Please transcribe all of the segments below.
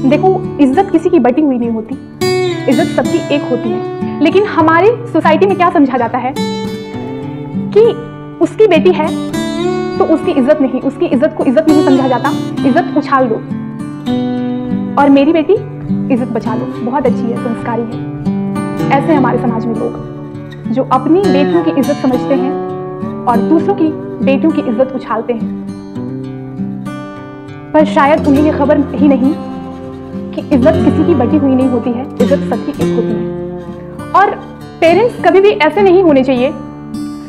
देखो, इज्जत किसी की बटी हुई नहीं होती, इज्जत सबकी एक होती है। लेकिन हमारी सोसाइटी में क्या समझा जाता है कि उसकी बेटी है तो उसकी इज्जत नहीं, उसकी इज्जत को इज्जत नहीं समझा जाता, इज्जत उछाल दो, और मेरी बेटी इज्जत बचा लो, बहुत अच्छी है, संस्कारी है। ऐसे हमारे समाज में लोग जो अपनी बेटियों की इज्जत समझते हैं और दूसरों की बेटियों की इज्जत उछालते हैं, पर शायद उन्हें यह खबर ही नहीं कि इज्जत किसी की बटी हुई नहीं होती है, इज्जत सबकी एक होती है। और पेरेंट्स कभी भी ऐसे नहीं होने चाहिए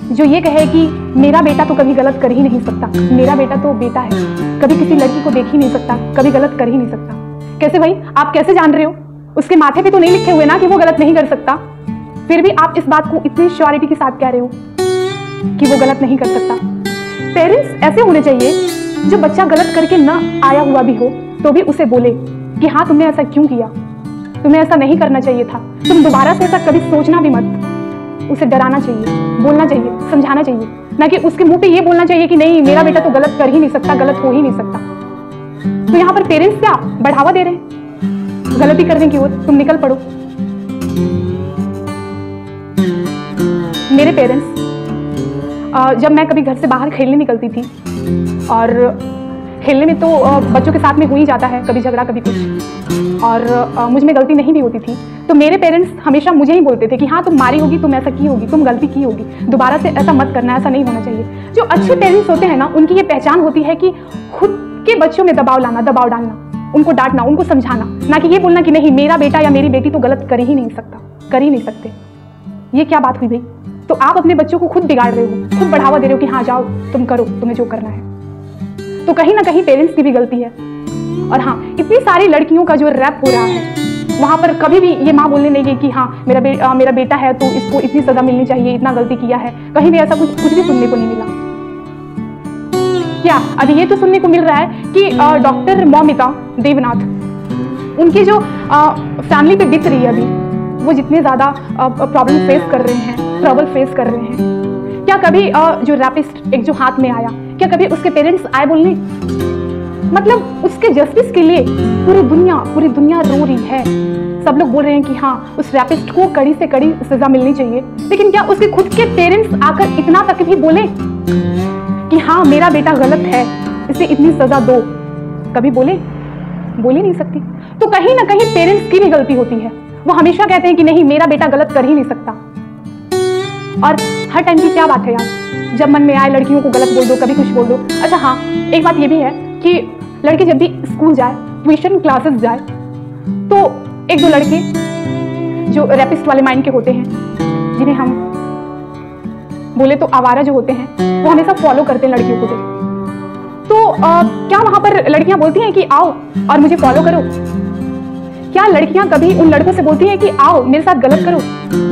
जो ये कहे कि मेरा बेटा तो कभी गलत कर ही नहीं सकता, मेरा बेटा तो बेटा है, कभी किसी लड़की को देख ही नहीं सकता, कभी गलत कर ही नहीं सकता। कैसे भाई, आप कैसे जान रहे हो? उसके माथे पे तो नहीं लिखे हुए ना कि वो गलत नहीं कर सकता, फिर भी आप इस बात को इतनी श्योरिटी के साथ कह रहे हो कि वो गलत नहीं कर सकता। पेरेंट्स ऐसे होने चाहिए जो बच्चा गलत करके ना आया हुआ भी हो तो भी उसे बोले कि हाँ, तुमने ऐसा क्यों किया, तुम्हें ऐसा नहीं करना चाहिए था, तुम दोबारा से ऐसा कभी सोचना भी मत। उसे डराना चाहिए, बोलना चाहिए, समझाना चाहिए, ना कि उसके मुंह पे ये बोलना चाहिए कि नहीं, मेरा बेटा तो गलत कर ही नहीं सकता, गलत हो ही नहीं सकता। तो यहाँ पर पेरेंट्स क्या बढ़ावा दे रहे हैं गलती करने की ओर? तुम निकल पड़ो। मेरे पेरेंट्स, जब मैं कभी घर से बाहर खेलने निकलती थी, और खेलने में तो बच्चों के साथ में हो ही जाता है, कभी झगड़ा कभी कुछ, और मुझ में गलती नहीं भी होती थी, तो मेरे पेरेंट्स हमेशा मुझे ही बोलते थे कि हाँ, तुम मारी होगी, तुम ऐसा की होगी, तुम गलती की होगी, दोबारा से ऐसा मत करना, ऐसा नहीं होना चाहिए। जो अच्छे पेरेंट्स होते हैं ना, उनकी ये पहचान होती है कि खुद के बच्चों में दबाव लाना, दबाव डालना, उनको डांटना, उनको समझाना, ना कि ये बोलना कि नहीं, मेरा बेटा या मेरी बेटी तो गलत कर ही नहीं सकता, कर ही नहीं सकते। ये क्या बात हुई भाई? तो आप अपने बच्चों को खुद बिगाड़ रहे हो, खुद बढ़ावा दे रहे हो कि हाँ, जाओ तुम करो, तुम्हें जो करना है। तो कहीं ना कहीं पेरेंट्स की भी गलती है। और हाँ, इतनी सारी लड़कियों का जो रैप हो रहा है, वहां पर कभी भी ये माँ बोलने नहीं गई कि हाँ, मेरा बेटा है तो इसको इतनी सजा मिलनी चाहिए, इतना गलती किया है। कहीं भी ऐसा कुछ भी सुनने को नहीं मिला। क्या अभी ये तो सुनने को मिल रहा है कि डॉक्टर मौमिता देवनाथ, उनकी जो फैमिली पे बीत रही है अभी, वो जितने ज्यादा प्रॉब्लम फेस कर रहे हैं, ट्रबल फेस कर रहे हैं, क्या कभी जो रैपिस्ट एक जो हाथ में आया, क्या कभी उसके पेरेंट्स आए बोलने? मतलब उसके जस्टिस के लिए पूरी दुनिया रो रही है। सब लोग बोल रहे हैं कि हाँ, उस रैपिस्ट को कड़ी से कड़ी सजा मिलनी चाहिए, लेकिन क्या उसके खुद के पेरेंट्स आकर इतना तक भी बोले कि हाँ, मेरा बेटा गलत है, इसे इतनी सजा दो? कभी बोल ही नहीं सकती। तो कहीं ना कहीं पेरेंट्स की भी गलती होती है। वो हमेशा कहते हैं कि नहीं, मेरा बेटा गलत कर ही नहीं सकता। और हर टाइम की क्या बात है यार, जब मन में आए लड़कियों को गलत बोल दो, कभी कुछ बोल दो। अच्छा हाँ, एक बात ये भी है कि लड़की जब भी स्कूल जाए, ट्यूशन क्लासेस जाए, तो एक दो लड़के जो रैपिस्ट वाले माइंड के होते हैं, जिन्हें हम बोले तो आवारा जो होते हैं, वो हमेशा फॉलो करते हैं लड़कियों को देख। तो क्या वहां पर लड़कियां बोलती हैं कि आओ और मुझे फॉलो करो? क्या लड़कियां कभी उन लड़कों से बोलती हैं कि आओ मेरे साथ गलत करो?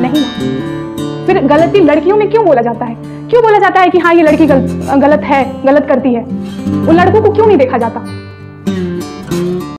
नहीं ना। फिर गलती लड़कियों में क्यों बोला जाता है? क्यों बोला जाता है कि हाँ, ये लड़की गलत है, गलत करती है? उन लड़कों को क्यों नहीं देखा जाता?